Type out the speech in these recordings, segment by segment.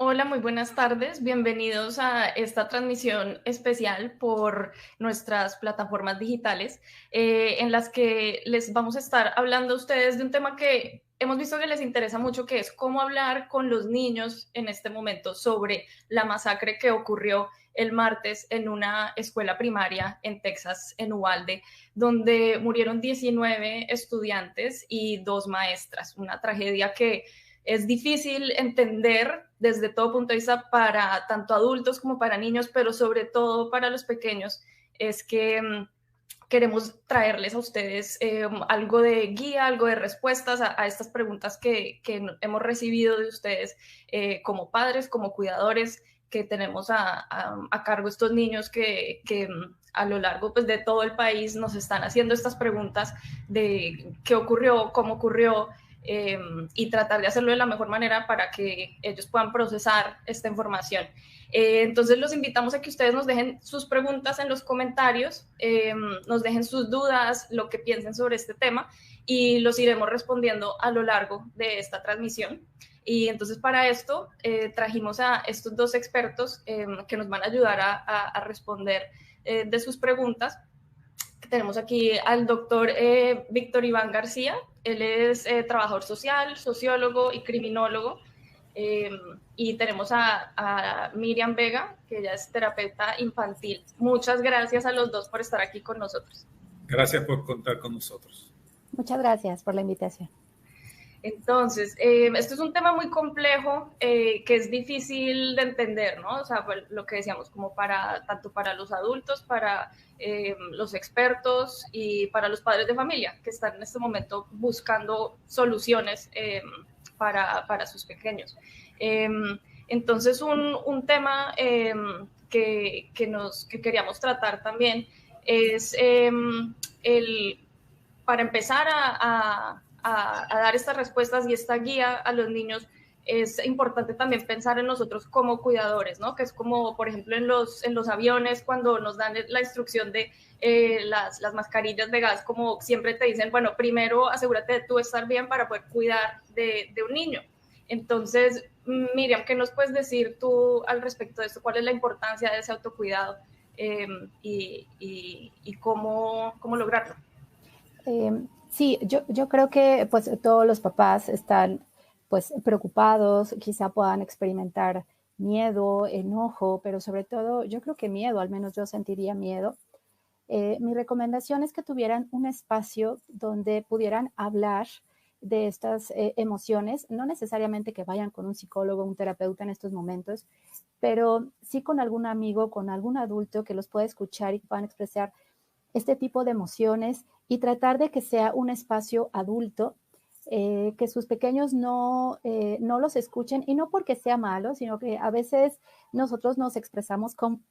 Hola, muy buenas tardes. Bienvenidos a esta transmisión especial por nuestras plataformas digitales, en las que les vamos a estar hablando a ustedes de un tema que hemos visto que les interesa mucho, que es cómo hablar con los niños en este momento sobre la masacre que ocurrió el martes en una escuela primaria en Texas, en Uvalde, donde murieron 19 estudiantes y 2 maestras. Una tragedia que es difícil entender desde todo punto de vista para tanto adultos como para niños, pero sobre todo para los pequeños, es que queremos traerles a ustedes algo de guía, algo de respuestas a estas preguntas que hemos recibido de ustedes como padres, como cuidadores, que tenemos a cargo estos niños que a lo largo pues, de todo el país nos están haciendo estas preguntas de qué ocurrió, cómo ocurrió, y tratar de hacerlo de la mejor manera para que ellos puedan procesar esta información. Entonces los invitamos a que ustedes nos dejen sus preguntas en los comentarios, nos dejen sus dudas, lo que piensen sobre este tema, y los iremos respondiendo a lo largo de esta transmisión. Y entonces para esto trajimos a estos dos expertos que nos van a ayudar a responder de sus preguntas. Tenemos aquí al doctor Víctor Iván García. Él es trabajador social, sociólogo y criminólogo. Eh, y tenemos a Miriam Vega, que ella es terapeuta infantil. Muchas gracias a los dos por estar aquí con nosotros. Gracias por contar con nosotros. Muchas gracias por la invitación. Entonces, esto es un tema muy complejo que es difícil de entender, ¿no? O sea, pues, lo que decíamos, como tanto para los adultos, para los expertos y para los padres de familia que están en este momento buscando soluciones para sus pequeños. Entonces, un tema que queríamos tratar también es para empezar a dar estas respuestas y esta guía a los niños. Es importante también pensar en nosotros como cuidadores, ¿no? Que es como, por ejemplo, en los aviones, cuando nos dan la instrucción de las mascarillas de gas, como siempre te dicen, bueno, primero asegúrate de tú estar bien para poder cuidar de un niño. Entonces, Miriam, ¿qué nos puedes decir tú al respecto de esto? ¿Cuál es la importancia de ese autocuidado y cómo lograrlo? Sí, yo creo que pues todos los papás están pues preocupados, quizá puedan experimentar miedo, enojo, pero sobre todo yo creo que miedo, al menos yo sentiría miedo. Mi recomendación es que tuvieran un espacio donde pudieran hablar de estas emociones, no necesariamente que vayan con un psicólogo, un terapeuta en estos momentos, pero sí con algún amigo, con algún adulto que los pueda escuchar y que puedan expresar este tipo de emociones y tratar de que sea un espacio adulto, que sus pequeños no los escuchen, y no porque sea malo, sino que a veces nosotros nos expresamos con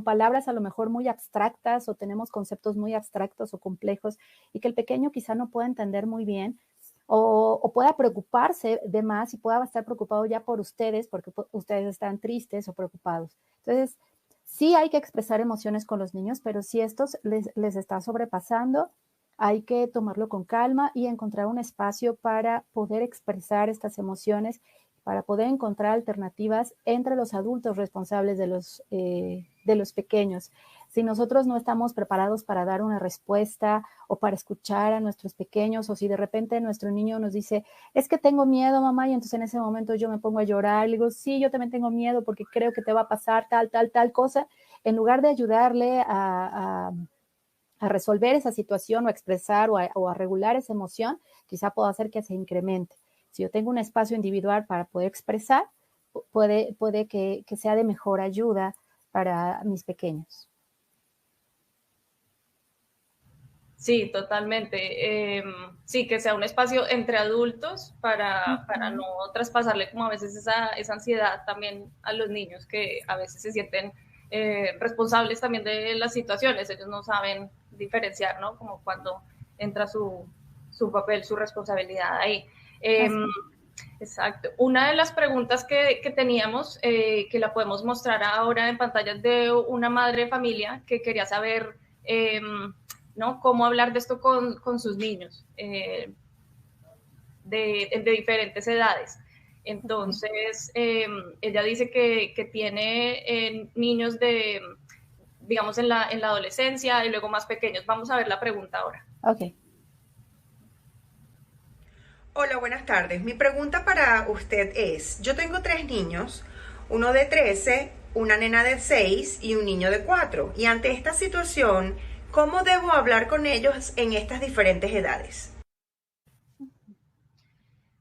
palabras a lo mejor muy abstractas, o tenemos conceptos muy abstractos o complejos, y que el pequeño quizá no pueda entender muy bien, o pueda preocuparse de más y pueda estar preocupado ya por ustedes porque ustedes están tristes o preocupados. Entonces, sí hay que expresar emociones con los niños, pero si esto les está sobrepasando, hay que tomarlo con calma y encontrar un espacio para poder expresar estas emociones, para poder encontrar alternativas entre los adultos responsables de los pequeños. Si nosotros no estamos preparados para dar una respuesta o para escuchar a nuestros pequeños, o si de repente nuestro niño nos dice, es que tengo miedo, mamá, y entonces en ese momento yo me pongo a llorar, le digo, sí, yo también tengo miedo porque creo que te va a pasar tal cosa, en lugar de ayudarle a resolver esa situación o a expresar o a regular esa emoción, quizá pueda hacer que se incremente. Si yo tengo un espacio individual para poder expresar, puede que sea de mejor ayuda para mis pequeños. Sí, totalmente. Sí, que sea un espacio entre adultos para no traspasarle como a veces esa ansiedad también a los niños, que a veces se sienten responsables también de las situaciones. Ellos no saben diferenciar, ¿no? Como cuando entra su papel, su responsabilidad ahí. Exacto. Una de las preguntas que teníamos, que la podemos mostrar ahora en pantalla, de una madre de familia que quería saber ¿no? Cómo hablar de esto con sus niños de diferentes edades. Entonces, ella dice que tiene niños de, digamos, en la adolescencia y luego más pequeños. Vamos a ver la pregunta ahora. Ok. Hola, buenas tardes. Mi pregunta para usted es, yo tengo 3 niños, uno de 13, una nena de 6 y un niño de 4. Y ante esta situación, ¿cómo debo hablar con ellos en estas diferentes edades?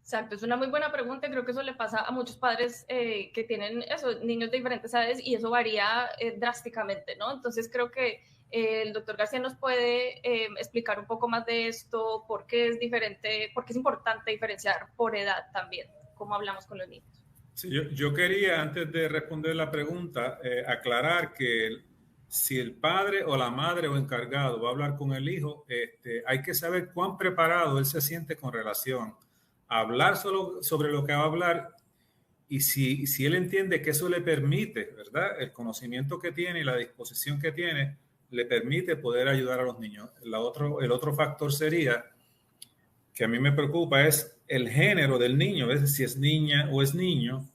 Exacto, es una muy buena pregunta. Creo que eso le pasa a muchos padres que tienen niños de diferentes edades y eso varía drásticamente, ¿no? Entonces creo que el doctor García nos puede explicar un poco más de esto, por qué es diferente, por qué es importante diferenciar por edad también, cómo hablamos con los niños. Sí, yo quería, antes de responder la pregunta, aclarar que si el padre o la madre o encargado va a hablar con el hijo, hay que saber cuán preparado él se siente con relación a hablar solo sobre lo que va a hablar y si él entiende que eso le permite, ¿verdad? El conocimiento que tiene y la disposición que tiene le permite poder ayudar a los niños. El otro factor sería, que a mí me preocupa, es el género del niño, ¿ves? Si es niña o es niño,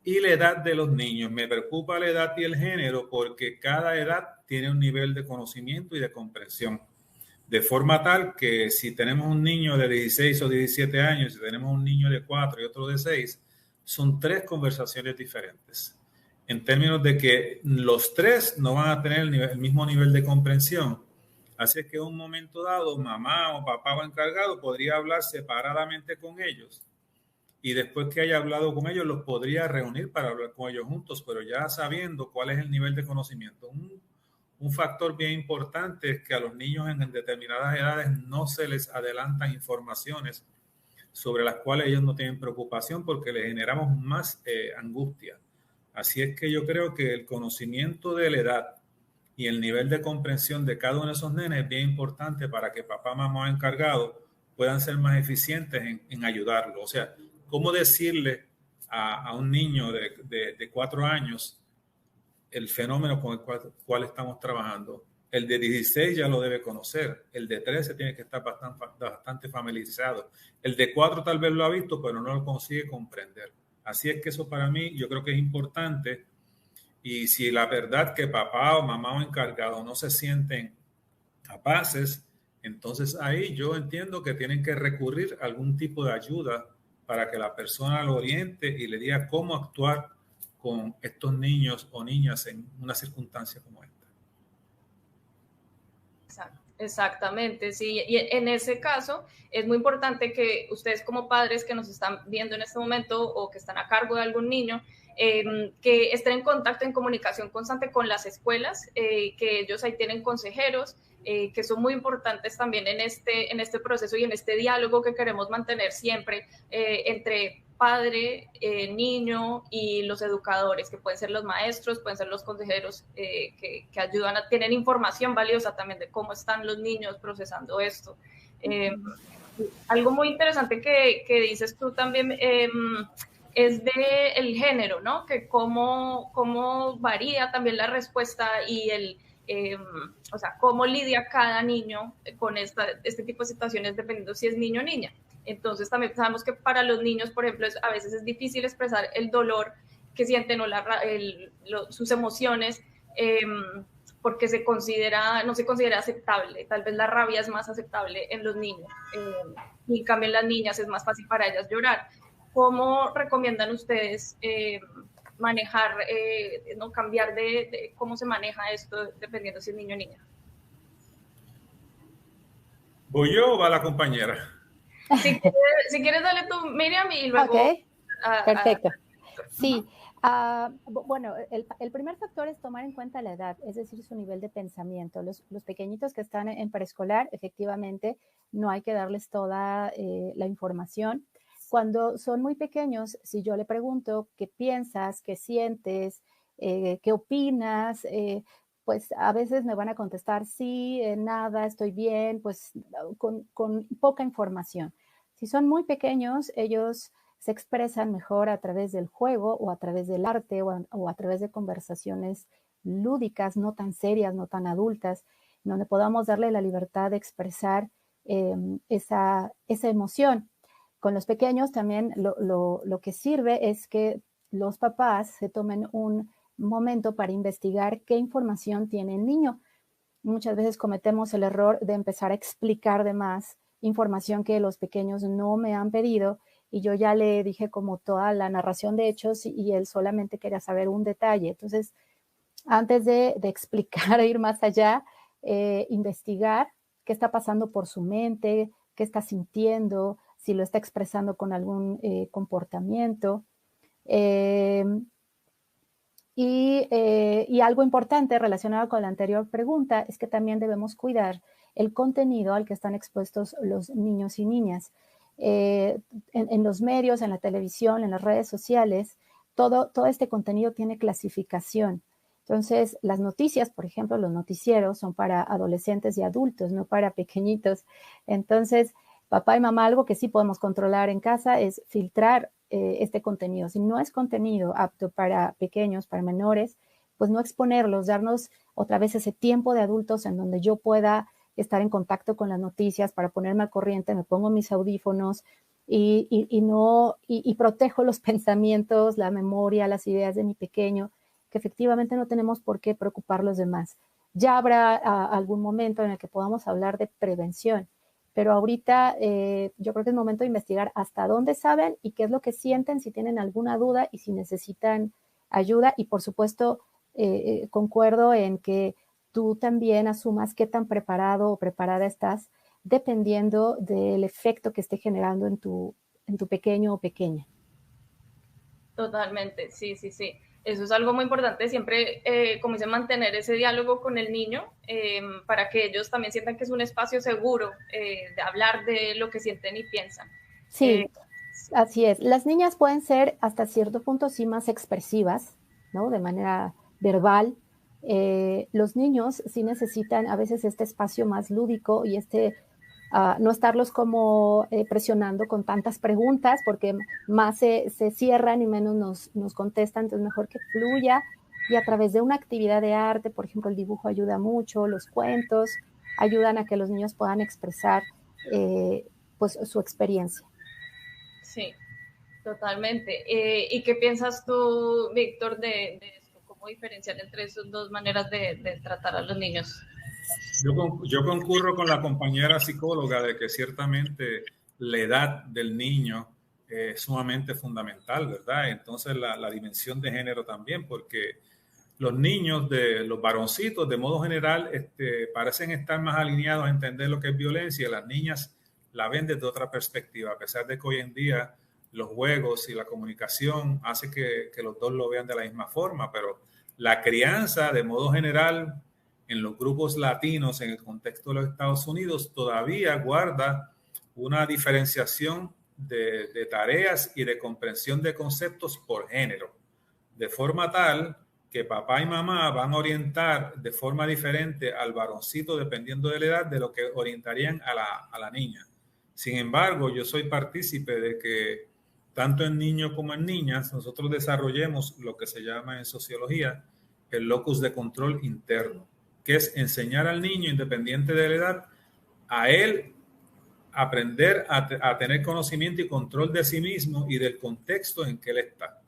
y la edad de los niños. Me preocupa la edad y el género porque cada edad tiene un nivel de conocimiento y de comprensión. De forma tal que si tenemos un niño de 16 o 17 años, si tenemos un niño de 4 y otro de 6, son 3 conversaciones diferentes. En términos de que los 3 no van a tener el mismo nivel de comprensión. Así es que en un momento dado, mamá o papá o encargado podría hablar separadamente con ellos y después que haya hablado con ellos los podría reunir para hablar con ellos juntos, pero ya sabiendo cuál es el nivel de conocimiento. Un factor bien importante es que a los niños en determinadas edades no se les adelantan informaciones sobre las cuales ellos no tienen preocupación porque les generamos más angustia. Así es que yo creo que el conocimiento de la edad y el nivel de comprensión de cada uno de esos nenes es bien importante para que papá, mamá o encargado puedan ser más eficientes en ayudarlo. O sea, ¿cómo decirle a un niño de 4 años el fenómeno con el cual estamos trabajando? El de 16 ya lo debe conocer. El de 13 tiene que estar bastante familiarizado. El de 4 tal vez lo ha visto, pero no lo consigue comprender. Así es que eso para mí yo creo que es importante. Y si la verdad que papá o mamá o encargado no se sienten capaces, entonces ahí yo entiendo que tienen que recurrir a algún tipo de ayuda para que la persona lo oriente y le diga cómo actuar con estos niños o niñas en una circunstancia como esta. Exactamente, sí. Y en ese caso es muy importante que ustedes como padres que nos están viendo en este momento o que están a cargo de algún niño, que estén en contacto, en comunicación constante con las escuelas, que ellos ahí tienen consejeros, que son muy importantes también en este proceso y en este diálogo que queremos mantener siempre entre padre, niño y los educadores, que pueden ser los maestros, pueden ser los consejeros que ayudan, tienen información valiosa también de cómo están los niños procesando esto. Algo muy interesante que dices tú también es de el género, ¿no? Que cómo varía también la respuesta y o sea, cómo lidia cada niño con este tipo de situaciones dependiendo si es niño o niña. Entonces también sabemos que para los niños, por ejemplo, a veces es difícil expresar el dolor que sienten o sus emociones porque no se considera aceptable. Tal vez la rabia es más aceptable en los niños y en cambio en las niñas es más fácil para ellas llorar. ¿Cómo recomiendan ustedes manejar, no cambiar de cómo se maneja esto dependiendo si es niño o niña? ¿Voy yo o va la compañera? Si quieres, dale tú, Miriam, y luego... Ok, perfecto. Sí, bueno, el primer factor es tomar en cuenta la edad, es decir, su nivel de pensamiento. Los pequeñitos que están en preescolar, efectivamente, no hay que darles toda la información. Cuando son muy pequeños, si yo le pregunto qué piensas, qué sientes, qué opinas, pues a veces me van a contestar sí, nada, estoy bien, pues con poca información. Si son muy pequeños, ellos se expresan mejor a través del juego o a través del arte o a través de conversaciones lúdicas, no tan serias, no tan adultas, donde podamos darle la libertad de expresar esa emoción. con los pequeños también lo que sirve es que los papás se tomen un momento para investigar qué información tiene el niño. Muchas veces cometemos el error de empezar a explicar de más información que los pequeños no me han pedido y yo ya le dije como toda la narración de hechos y él solamente quería saber un detalle. Entonces, antes de explicar e ir más allá, investigar qué está pasando por su mente, qué está sintiendo, si lo está expresando con algún comportamiento. Y algo importante relacionado con la anterior pregunta es que también debemos cuidar el contenido al que están expuestos los niños y niñas. En los medios, en la televisión, en las redes sociales, todo este contenido tiene clasificación. Entonces, las noticias, por ejemplo, los noticieros son para adolescentes y adultos, no para pequeñitos. Entonces, papá y mamá, algo que sí podemos controlar en casa es filtrar este contenido. Si no es contenido apto para pequeños, para menores, pues no exponerlos, darnos otra vez ese tiempo de adultos en donde yo pueda estar en contacto con las noticias para ponerme al corriente, me pongo mis audífonos y protejo los pensamientos, la memoria, las ideas de mi pequeño, que efectivamente no tenemos por qué preocupar los demás. Ya habrá algún momento en el que podamos hablar de prevención, pero ahorita yo creo que es momento de investigar hasta dónde saben y qué es lo que sienten, si tienen alguna duda y si necesitan ayuda. Y por supuesto, concuerdo en que tú también asumas qué tan preparado o preparada estás, dependiendo del efecto que esté generando en tu pequeño o pequeña. Totalmente, sí, sí, sí. Eso es algo muy importante, siempre, como dicen, mantener ese diálogo con el niño para que ellos también sientan que es un espacio seguro de hablar de lo que sienten y piensan. Sí, así es. Las niñas pueden ser hasta cierto punto sí más expresivas, ¿no? De manera verbal. Los niños sí necesitan a veces este espacio más lúdico y no estarlos como presionando con tantas preguntas porque más se cierran y menos nos contestan, entonces mejor que fluya y a través de una actividad de arte, por ejemplo el dibujo ayuda mucho, los cuentos ayudan a que los niños puedan expresar pues su experiencia. Sí, totalmente. ¿Y qué piensas tú, Víctor, de esto? ¿Cómo diferenciar entre esas dos maneras de tratar a los niños? Yo concurro con la compañera psicóloga de que ciertamente la edad del niño es sumamente fundamental, ¿verdad? Entonces la dimensión de género también, porque los niños, los varoncitos, de modo general, parecen estar más alineados a entender lo que es violencia. Las niñas la ven desde otra perspectiva, a pesar de que hoy en día los juegos y la comunicación hace que los dos lo vean de la misma forma, pero la crianza, de modo general, en los grupos latinos, en el contexto de los Estados Unidos, todavía guarda una diferenciación de tareas y de comprensión de conceptos por género, de forma tal que papá y mamá van a orientar de forma diferente al varoncito dependiendo de la edad de lo que orientarían a la niña. Sin embargo, yo soy partícipe de que tanto en niños como en niñas nosotros desarrollemos lo que se llama en sociología el locus de control interno, que es enseñar al niño, independiente de la edad, a él aprender a tener conocimiento y control de sí mismo y del contexto en que él está.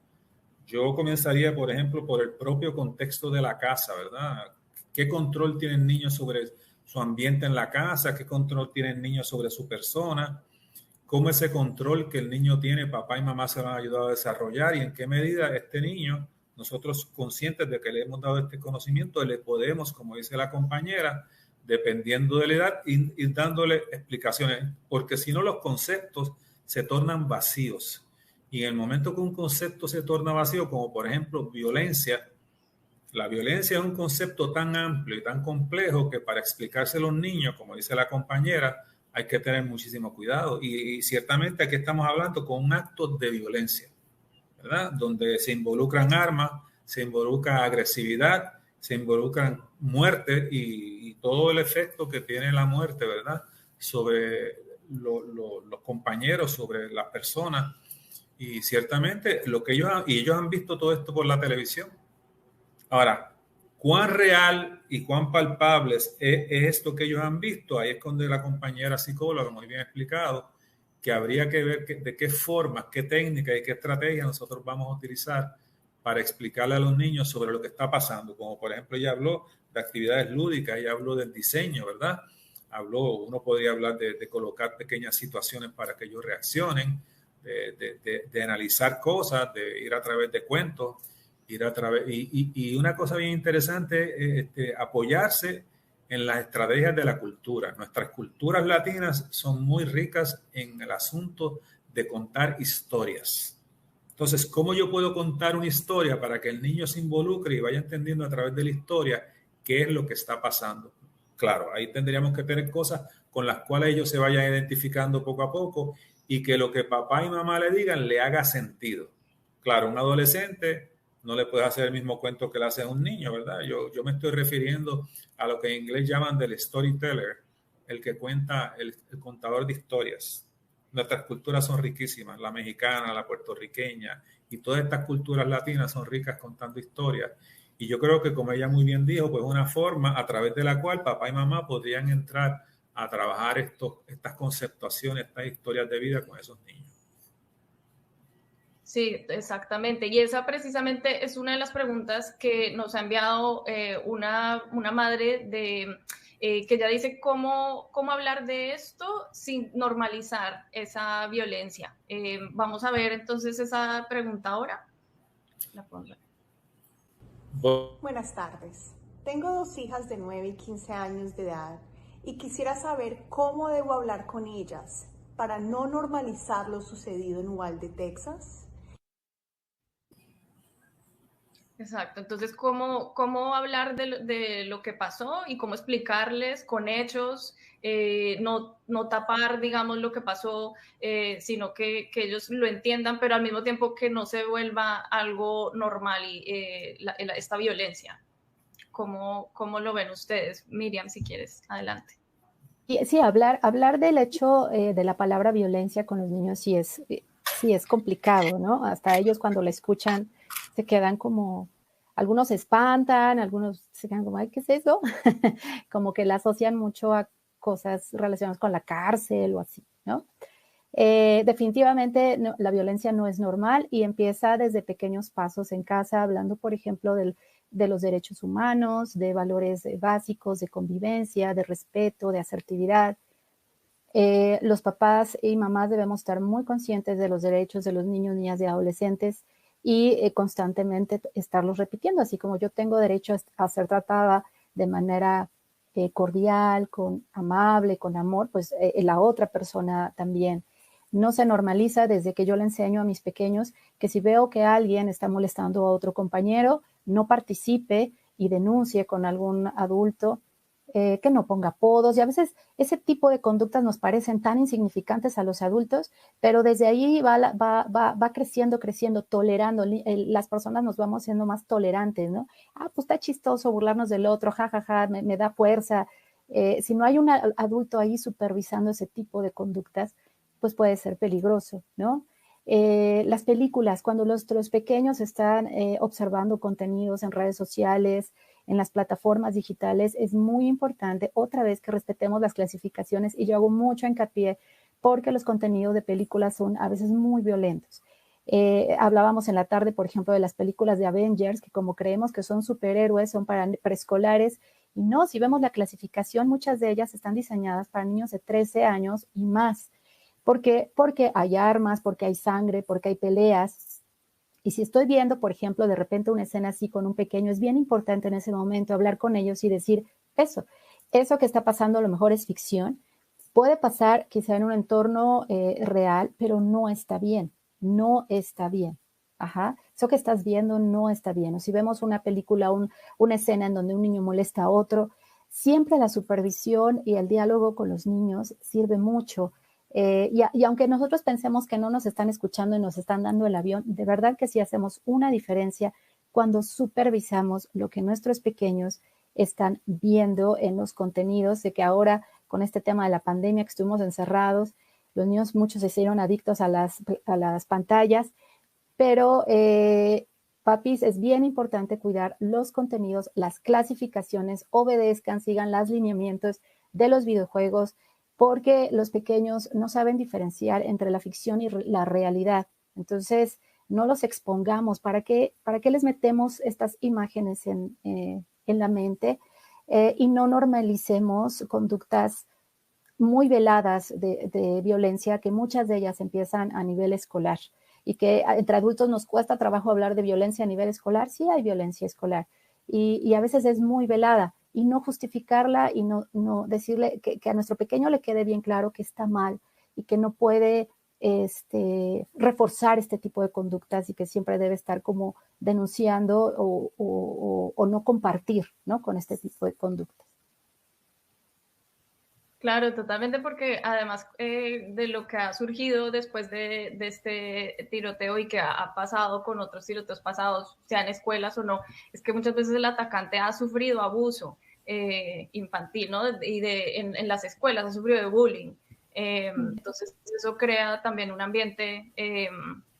Yo comenzaría, por ejemplo, por el propio contexto de la casa, ¿verdad? ¿Qué control tiene el niño sobre su ambiente en la casa? ¿Qué control tiene el niño sobre su persona? ¿Cómo ese control que el niño tiene, papá y mamá se van a ayudar a desarrollar? ¿Y en qué medida este niño, nosotros conscientes de que le hemos dado este conocimiento, le podemos, como dice la compañera, dependiendo de la edad, ir dándole explicaciones? Porque si no, los conceptos se tornan vacíos. Y en el momento que un concepto se torna vacío, como por ejemplo violencia, la violencia es un concepto tan amplio y tan complejo que para explicárselo a los niños, como dice la compañera, hay que tener muchísimo cuidado. Y ciertamente aquí estamos hablando con un acto de violencia, ¿verdad? Donde se involucran armas, se involucra agresividad, se involucran muerte y todo el efecto que tiene la muerte, ¿verdad? Sobre los compañeros, sobre las personas. Y ciertamente ellos han visto todo esto por la televisión. Ahora, ¿cuán real y cuán palpable es esto que ellos han visto? Ahí es donde la compañera psicóloga, muy bien explicado, que habría que ver de qué formas, qué técnicas y qué estrategias nosotros vamos a utilizar para explicarle a los niños sobre lo que está pasando. Como por ejemplo, ella habló de actividades lúdicas, ella habló del diseño, ¿verdad? Uno podría hablar de colocar pequeñas situaciones para que ellos reaccionen, de analizar cosas, de ir a través de cuentos, y una cosa bien interesante es apoyarse en las estrategias de la cultura. Nuestras culturas latinas son muy ricas en el asunto de contar historias. Entonces, ¿cómo yo puedo contar una historia para que el niño se involucre y vaya entendiendo a través de la historia qué es lo que está pasando? Claro, ahí tendríamos que tener cosas con las cuales ellos se vayan identificando poco a poco y que lo que papá y mamá le digan le haga sentido. Claro, un adolescente no le puedes hacer el mismo cuento que le hace a un niño, ¿verdad? Yo me estoy refiriendo a lo que en inglés llaman del storyteller, el que cuenta, el contador de historias. Nuestras culturas son riquísimas, la mexicana, la puertorriqueña, y todas estas culturas latinas son ricas contando historias. Y yo creo que, como ella muy bien dijo, pues una forma a través de la cual papá y mamá podrían entrar a trabajar estas conceptuaciones, estas historias de vida con esos niños. Sí, exactamente. Y esa precisamente es una de las preguntas que nos ha enviado una madre que ella dice cómo hablar de esto sin normalizar esa violencia. Vamos a ver entonces esa pregunta ahora. La pongo. Buenas tardes. Tengo 2 hijas de 9 y 15 años de edad y quisiera saber cómo debo hablar con ellas para no normalizar lo sucedido en Uvalde, Texas. Exacto, entonces, ¿cómo hablar de lo que pasó y cómo explicarles con hechos, no tapar, digamos, lo que pasó, sino que ellos lo entiendan, pero al mismo tiempo que no se vuelva algo normal esta violencia? ¿Cómo lo ven ustedes? Miriam, si quieres, adelante. Sí, hablar del hecho de la palabra violencia con los niños sí es complicado, ¿no? Hasta ellos cuando la escuchan se quedan como, algunos se espantan, algunos se quedan como, ay, ¿qué es eso? Como que la asocian mucho a cosas relacionadas con la cárcel o así, ¿no? Definitivamente la violencia no es normal y empieza desde pequeños pasos en casa, hablando, por ejemplo, de los derechos humanos, de valores básicos, de convivencia, de respeto, de asertividad. Los papás y mamás debemos estar muy conscientes de los derechos de los niños, niñas y adolescentes y constantemente estarlos repitiendo, así como yo tengo derecho a ser tratada de manera cordial, amable, con amor, pues la otra persona también. No se normaliza desde que yo le enseño a mis pequeños que si veo que alguien está molestando a otro compañero, no participe y denuncie con algún adulto, que no ponga apodos. Y a veces ese tipo de conductas nos parecen tan insignificantes a los adultos, pero desde ahí va creciendo, tolerando. Las personas nos vamos siendo más tolerantes, ¿no? Pues está chistoso burlarnos del otro, jajaja, me da fuerza. Si no hay un adulto ahí supervisando ese tipo de conductas, pues puede ser peligroso, ¿no? Las películas, cuando los pequeños están observando contenidos en redes sociales, en las plataformas digitales, es muy importante, otra vez, que respetemos las clasificaciones, y yo hago mucho hincapié porque los contenidos de películas son a veces muy violentos. Hablábamos en la tarde, por ejemplo, de las películas de Avengers, que como creemos que son superhéroes, son para preescolares, y no, si vemos la clasificación, muchas de ellas están diseñadas para niños de 13 años y más. Porque hay armas, porque hay sangre, porque hay peleas. Y si estoy viendo, por ejemplo, de repente una escena así con un pequeño, es bien importante en ese momento hablar con ellos y decir, eso que está pasando a lo mejor es ficción, puede pasar quizá en un entorno real, pero no está bien, Eso que estás viendo no está bien. O si vemos una película, una escena en donde un niño molesta a otro, siempre la supervisión y el diálogo con los niños sirve mucho. Y aunque nosotros pensemos que no nos están escuchando y nos están dando el avión, de verdad que sí hacemos una diferencia cuando supervisamos lo que nuestros pequeños están viendo en los contenidos. De que ahora, con este tema de la pandemia que estuvimos encerrados, los niños muchos se hicieron adictos a las pantallas, pero papis, es bien importante cuidar los contenidos, las clasificaciones, obedezcan, sigan los lineamientos de los videojuegos. porque los pequeños no saben diferenciar entre la ficción y la realidad. Entonces, no los expongamos. ¿Para qué les metemos estas imágenes en la mente? Y no normalicemos conductas muy veladas de violencia, que muchas de ellas empiezan a nivel escolar, y que entre adultos nos cuesta trabajo hablar de violencia a nivel escolar. Sí hay violencia escolar, y a veces es muy velada, y no justificarla y no decirle que a nuestro pequeño le quede bien claro que está mal y que no puede reforzar este tipo de conductas, y que siempre debe estar como denunciando o no compartir, ¿no?, con este tipo de conductas. Claro, totalmente, porque además de lo que ha surgido después de este tiroteo y que ha pasado con otros tiroteos pasados, sea en escuelas o no, es que muchas veces el atacante ha sufrido abuso infantil, ¿no? Y en las escuelas ha sufrido de bullying. Entonces eso crea también un ambiente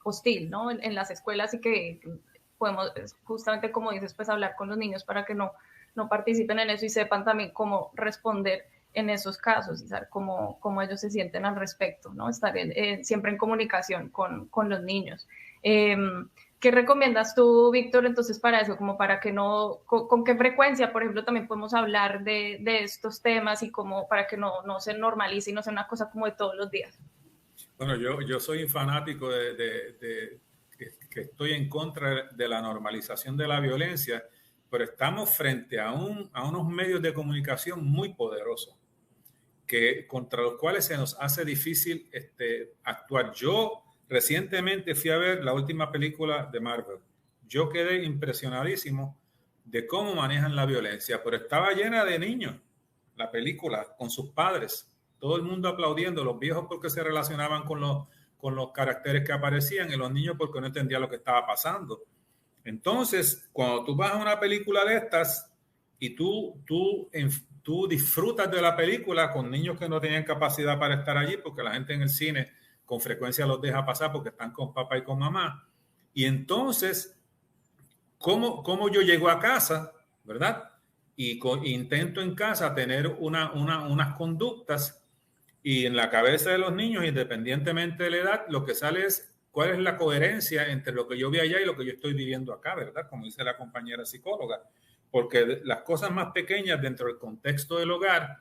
hostil, ¿no? En las escuelas, y que podemos, justamente como dices, pues hablar con los niños para que no participen en eso y sepan también cómo responder en esos casos, y saber cómo ellos se sienten al respecto, ¿no? Estar siempre en comunicación con los niños. ¿Qué recomiendas tú, Víctor, entonces para eso? Como para que no, con qué frecuencia, por ejemplo, también podemos hablar de estos temas, y como para que no se normalice y no sea una cosa como de todos los días. Bueno, yo soy fanático que estoy en contra de la normalización de la violencia, pero estamos frente a unos medios de comunicación muy poderosos, contra los cuales se nos hace difícil actuar. Yo recientemente fui a ver la última película de Marvel. Yo quedé impresionadísimo de cómo manejan la violencia, pero estaba llena de niños, la película, con sus padres, todo el mundo aplaudiendo, los viejos porque se relacionaban con los caracteres que aparecían, y los niños porque no entendían lo que estaba pasando. Entonces, cuando tú vas a una película de estas y tú disfrutas de la película con niños que no tenían capacidad para estar allí, porque la gente en el cine con frecuencia los deja pasar porque están con papá y con mamá, y entonces, ¿cómo yo llego a casa, verdad? Y intento en casa tener unas conductas, y en la cabeza de los niños, independientemente de la edad, lo que sale es cuál es la coherencia entre lo que yo vi allá y lo que yo estoy viviendo acá, ¿verdad? Como dice la compañera psicóloga, porque las cosas más pequeñas dentro del contexto del hogar,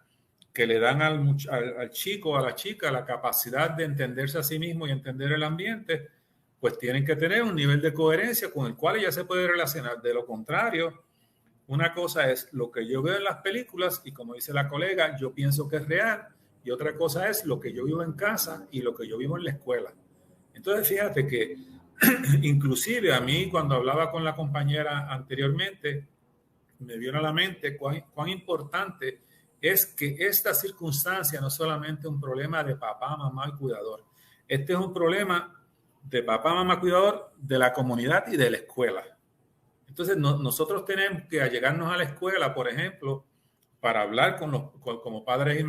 que le dan al chico o a la chica la capacidad de entenderse a sí mismo y entender el ambiente, pues tienen que tener un nivel de coherencia con el cual ella se puede relacionar. De lo contrario, una cosa es lo que yo veo en las películas y, como dice la colega, yo pienso que es real, y otra cosa es lo que yo vivo en casa y lo que yo vivo en la escuela. Entonces, fíjate que inclusive a mí, cuando hablaba con la compañera anteriormente, me vino a la mente cuán importante es que esta circunstancia no es solamente un problema de papá, mamá y cuidador. Este es un problema de papá, mamá, cuidador, de la comunidad y de la escuela. Entonces, nosotros tenemos que allegarnos a la escuela, por ejemplo, para hablar como padres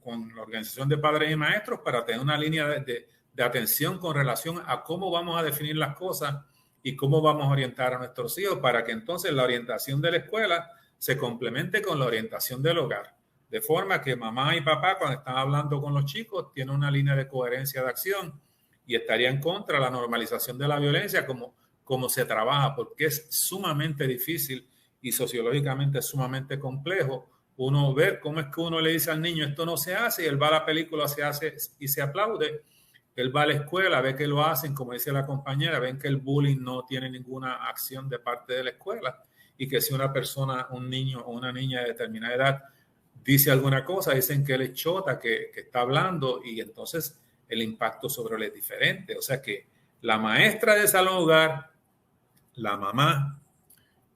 con la organización de padres y maestros, para tener una línea de atención con relación a cómo vamos a definir las cosas y cómo vamos a orientar a nuestros hijos, para que entonces la orientación de la escuela se complemente con la orientación del hogar. De forma que mamá y papá, cuando están hablando con los chicos, tienen una línea de coherencia de acción, y estaría en contra de la normalización de la violencia como se trabaja, porque es sumamente difícil y sociológicamente sumamente complejo uno ver cómo es que uno le dice al niño esto no se hace, y él va a la película, se hace y se aplaude. Él va a la escuela, ve que lo hacen, como dice la compañera, ven que el bullying no tiene ninguna acción de parte de la escuela, y que si una persona, un niño o una niña de determinada edad dice alguna cosa, dicen que él es chota, que está hablando, y entonces el impacto sobre él es diferente. O sea que la maestra de salón hogar, la mamá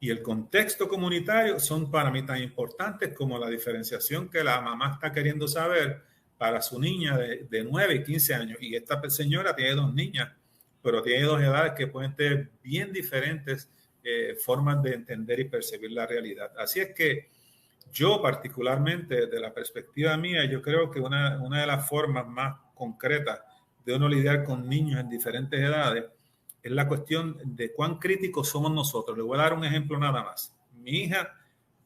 y el contexto comunitario son para mí tan importantes como la diferenciación que la mamá está queriendo saber para su niña de 9 y 15 años. Y esta señora tiene 2 niñas, pero tiene 2 edades que pueden tener bien diferentes formas de entender y percibir la realidad. Así es que yo, particularmente desde la perspectiva mía, yo creo que una de las formas más concretas de uno lidiar con niños en diferentes edades es la cuestión de cuán críticos somos nosotros. Le voy a dar un ejemplo nada más. Mi hija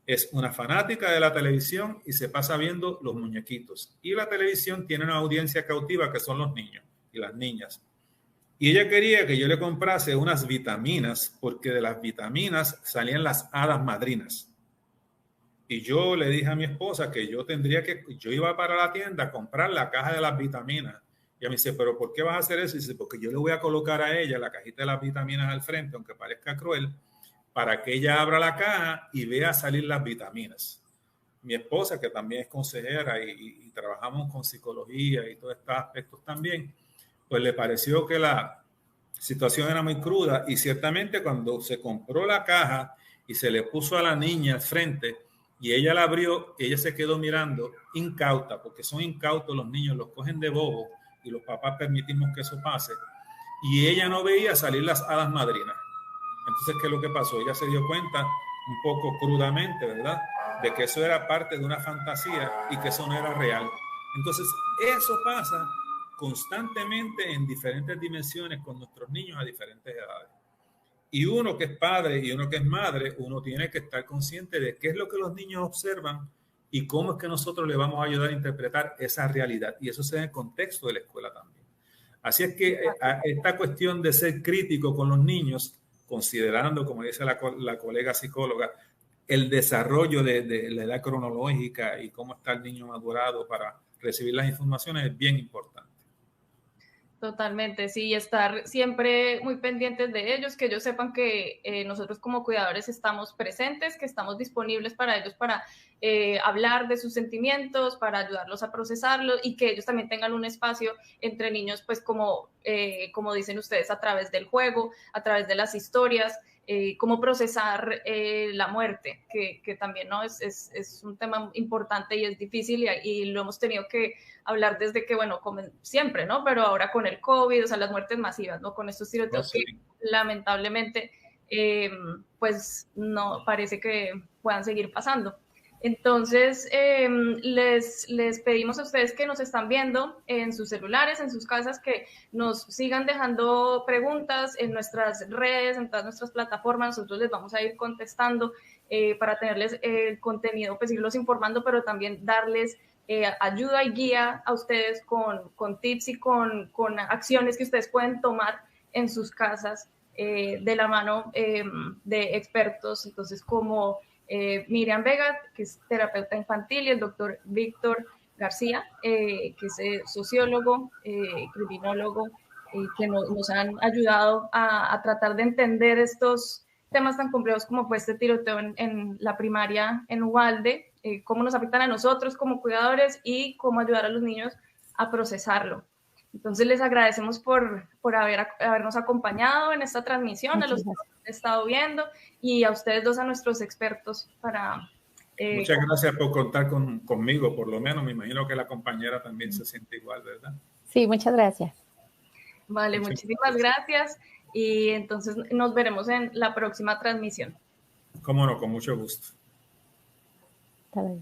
es una fanática de la televisión y se pasa viendo los muñequitos. Y la televisión tiene una audiencia cautiva que son los niños y las niñas. Y ella quería que yo le comprase unas vitaminas porque de las vitaminas salían las hadas madrinas. Y yo le dije a mi esposa que yo iba para la tienda a comprar la caja de las vitaminas. Y ella me dice, ¿pero por qué vas a hacer eso? Y dice, porque yo le voy a colocar a ella la cajita de las vitaminas al frente, aunque parezca cruel, para que ella abra la caja y vea salir las vitaminas. Mi esposa, que también es consejera y trabajamos con psicología y todos estos aspectos también, pues le pareció que la situación era muy cruda y ciertamente cuando se compró la caja y se le puso a la niña al frente y ella la abrió, ella se quedó mirando incauta, porque son incautos los niños, los cogen de bobo y los papás permitimos que eso pase, y ella no veía salir las hadas madrinas. Entonces, ¿qué es lo que pasó? Ella se dio cuenta un poco crudamente, ¿verdad?, de que eso era parte de una fantasía y que eso no era real. Entonces, eso pasa constantemente en diferentes dimensiones con nuestros niños a diferentes edades. Y uno que es padre y uno que es madre, uno tiene que estar consciente de qué es lo que los niños observan y cómo es que nosotros les vamos a ayudar a interpretar esa realidad. Y eso se da en el contexto de la escuela también. Así es que esta cuestión de ser crítico con los niños, considerando, como dice la colega psicóloga, el desarrollo de la edad cronológica y cómo está el niño madurado para recibir las informaciones es bien importante. Totalmente, sí, estar siempre muy pendientes de ellos, que ellos sepan que nosotros como cuidadores estamos presentes, que estamos disponibles para ellos para hablar de sus sentimientos, para ayudarlos a procesarlo y que ellos también tengan un espacio entre niños, pues como dicen ustedes, a través del juego, a través de las historias, cómo procesar la muerte, que también no es un tema importante y es difícil y lo hemos tenido que hablar desde que, bueno, como siempre, ¿no? Pero ahora con el COVID, o sea, las muertes masivas, ¿no? Con estos tiroteos que lamentablemente, pues no parece que puedan seguir pasando. Entonces, les pedimos a ustedes que nos están viendo en sus celulares, en sus casas, que nos sigan dejando preguntas en nuestras redes, en todas nuestras plataformas. Nosotros les vamos a ir contestando para tenerles el contenido, pues irlos informando, pero también darles ayuda y guía a ustedes con tips y con acciones que ustedes pueden tomar en sus casas de la mano de expertos. Entonces, como Miriam Vega, que es terapeuta infantil, y el doctor Víctor García, que es sociólogo, criminólogo, que nos han ayudado a tratar de entender estos temas tan complejos como fue este tiroteo en la primaria en Uvalde, cómo nos afectan a nosotros como cuidadores y cómo ayudar a los niños a procesarlo. Entonces les agradecemos por habernos acompañado en esta transmisión, a los que han estado viendo y a ustedes dos, a nuestros expertos para... Muchas gracias por contar conmigo, por lo menos. Me imagino que la compañera también se siente igual, ¿verdad? Sí, muchas gracias. Vale, muchísimas gracias y entonces nos veremos en la próxima transmisión. Cómo no, con mucho gusto. Hasta luego.